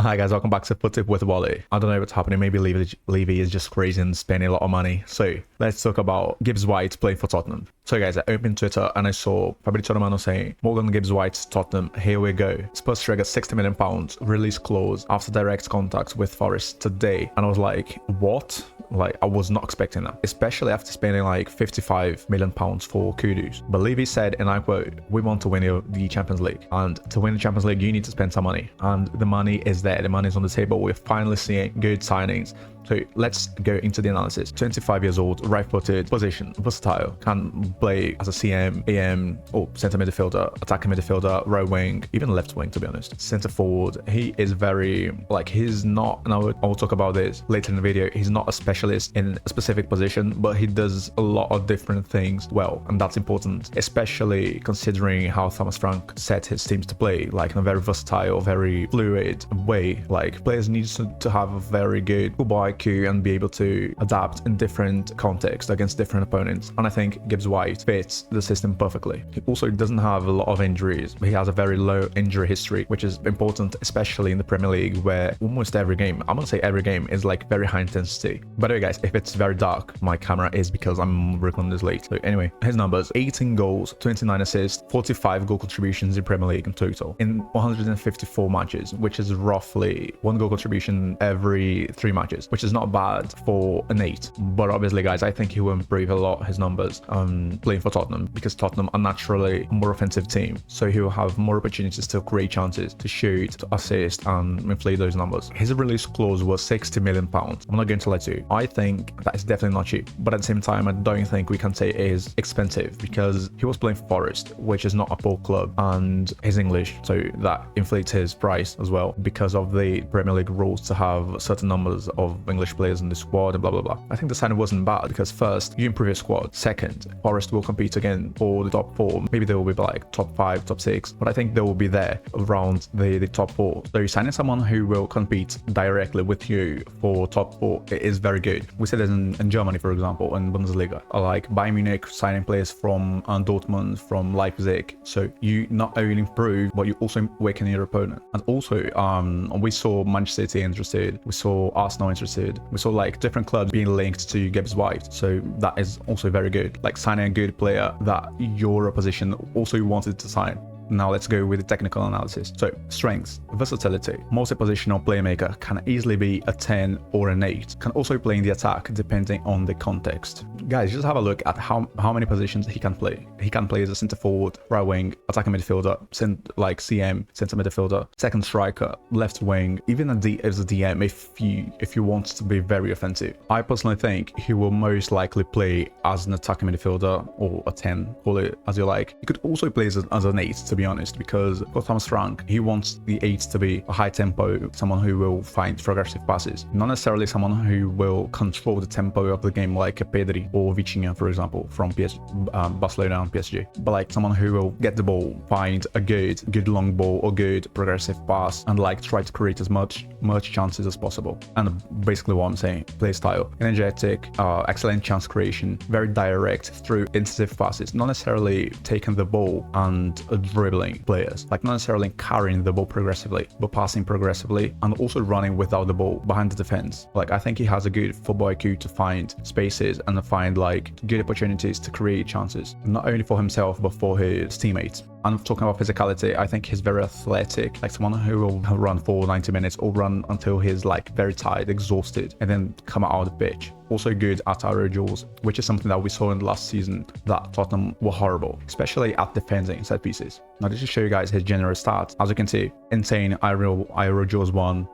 Hi guys, welcome back to FOOTY with Wally. I don't know what's happening. Maybe Levy is just crazy and spending a lot of money. So let's talk about Gibbs-White playing for Tottenham. So guys, I opened Twitter and I saw Fabrizio Romano saying, Morgan Gibbs-White, Tottenham, here we go. Spurs trigger £60 million release clause after direct contact with Forest today. And I was like, what? Like, I was not expecting that, especially after spending like £55 million for Kudus. But Levy said, and I quote, we want to win the Champions League. And to win the Champions League, you need to spend some money. And the money is there. The money is on the table. We're finally seeing good signings. So let's go into the analysis. 25 years old, right-footed, position, versatile, can play as a CM, AM, or center midfielder, attacking midfielder, right wing, even left wing, to be honest. Center forward, he is very, like, he's not, and I will talk about this later in the video, he's not a specialist in a specific position, but he does a lot of different things well, and that's important, especially considering how Thomas Frank set his teams to play, like in a very versatile, very fluid way. Like, players need to have a very good football IQ and be able to adapt in different contexts against different opponents. And I think Gibbs-White fits the system perfectly. He also doesn't have a lot of injuries. He has a very low injury history, which is important, especially in the Premier League, where almost every game, I'm gonna say every game, is like very high intensity. By the way, guys, if it's very dark, my camera is because I'm recording this late. So anyway, his numbers: 18 goals, 29 assists, 45 goal contributions in Premier League in total in 154 matches, which is roughly 1 goal contribution every 3 matches, which is not bad for an 8. But obviously, guys, I think he will improve a lot his numbers playing for Tottenham, because Tottenham are naturally a more offensive team. So he will have more opportunities to create chances, to shoot, to assist, and inflate those numbers. His release clause was £60 million. I'm not going to lie to you. I think that is definitely not cheap. But at the same time, I don't think we can say it is expensive, because he was playing for Forest, which is not a poor club, and he's English. So that inflates his price as well, because of the Premier League rules to have certain numbers of English players in the squad and blah blah blah. I think the signing wasn't bad, because first, you improve your squad. Second, Forest will compete again for the top 4. Maybe they will be like top 5, top 6, but I think they will be there around the top 4. So you're signing someone who will compete directly with you for top 4. It is very good. We said this in Germany, for example, in Bundesliga, like Bayern Munich signing players from Dortmund, from Leipzig. So you not only improve, but you also weaken your opponent. And also, we saw Manchester City interested, we saw Arsenal interested, we saw like different clubs being linked to Gibbs-White. So that is also very good, like signing a good player that your opposition also wanted to sign. Now let's go with the technical analysis. So strengths: versatility, multi-positional playmaker, can easily be a 10 or an 8, can also play in the attack depending on the context. Guys, just have a look at how many positions he can play. He can play as a center forward, right wing, attacking midfielder, like CM, center midfielder, second striker, left wing, even as a DM if you want to be very offensive. I personally think he will most likely play as an attacking midfielder, or a 10, call it as you like. He could also play as an 8, to be honest, because for Thomas Frank, he wants the 8 to be a high tempo, someone who will find progressive passes, not necessarily someone who will control the tempo of the game like a Pedri or Vitinha, for example, from Barcelona and PSG, but like someone who will get the ball, find a good long ball or good progressive pass, and like try to create as much chances as possible. And basically what I'm saying, play style: energetic, excellent chance creation, very direct through intensive passes, not necessarily taking the ball and dribbling players, like not necessarily carrying the ball progressively, but passing progressively, and also running without the ball behind the defense. Like, I think he has a good football IQ to find spaces and to find like good opportunities to create chances, not only for himself but for his teammates. And talking about physicality, I think he's very athletic, like someone who will run for 90 minutes or run until he's like very tired, exhausted, and then come out of the pitch. Also good at aerial duels, which is something that we saw in the last season that Tottenham were horrible, especially at defending set pieces. Now, just to show you guys his general stats, as you can see, insane aerial duels won,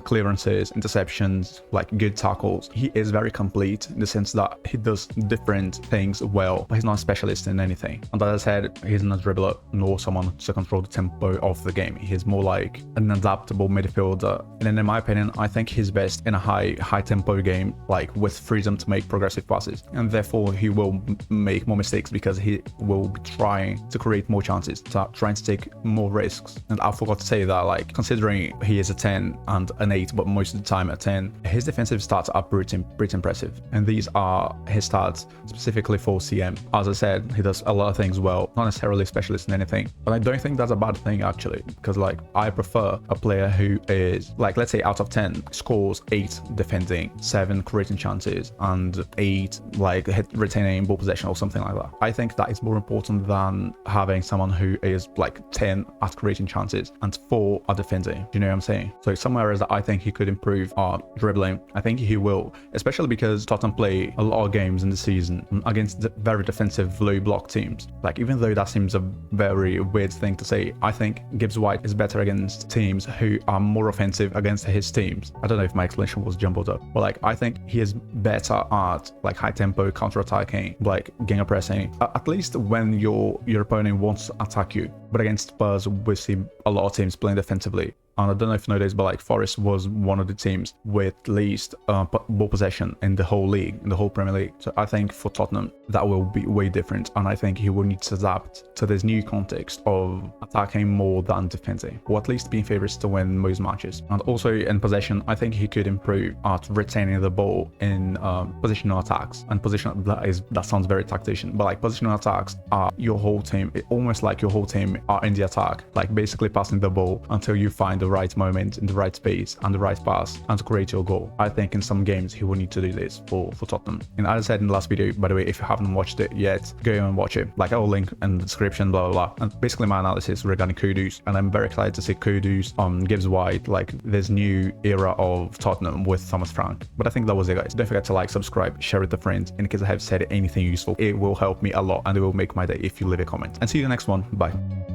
clearances, interceptions, like good tackles. He is very complete in the sense that he does different things well, but he's not a specialist in anything. And as I said, he's not a dribbler nor someone to control the tempo of the game. He's more like an adaptable midfielder. And then in my opinion, I think he's best in a high tempo game, like with freedom to make progressive passes, and therefore he will make more mistakes because he will be trying to create more chances, trying to take more risks. And I forgot to say that, like, considering he is a 10 and an 8, but most of the time a 10, his defensive stats are pretty impressive. And these are his stats specifically for CM. As I said, he does a lot of things well, not necessarily a specialist in anything, but I don't think that's a bad thing actually, because like I prefer a player who is like, let's say out of 10 scores 8 defending, 7 creating chances, and 8 like retaining ball possession or something like that. I think that is more important than having someone who is like 10 at creating chances and 4 at defending. You know what I'm saying? So some areas that I think he could improve are dribbling. I think he will, especially because Tottenham play a lot of games in the season against very defensive low block teams. Like, even though that seems a very weird thing to say, I think Gibbs-White is better against teams who are more offensive against his teams. I don't know if my explanation was jumbled up, but like I think he is better at like high tempo counter-attacking, like gegenpressing pressing, at least when your opponent wants to attack you. But against Spurs, we see a lot of teams playing defensively. And I don't know if you know this, but like Forest was one of the teams with least ball possession in the whole league, in the whole Premier League. So I think for Tottenham, that will be way different. And I think he will need to adapt to this new context of attacking more than defending, or at least being favourites to win most matches. And also in possession, I think he could improve at retaining the ball in positional attacks. And that sounds very tactician, but like positional attacks are your whole team, almost like your whole team are in the attack, like basically passing the ball until you find the right moment in the right space and the right pass and to create your goal. I think in some games he will need to do this for Tottenham. And as I said in the last video, by the way, if you haven't watched it yet, go and watch it. Like, I will link in the description, blah blah blah. And basically my analysis regarding Kudus, and I'm very excited to see Kudus on Gibbs-White, like this new era of Tottenham with Thomas Frank. But I think that was it, guys. Don't forget to like, subscribe, share it with friends. In case I have said anything useful, it will help me a lot and it will make my day if you leave a comment. And see you in the next one. Bye.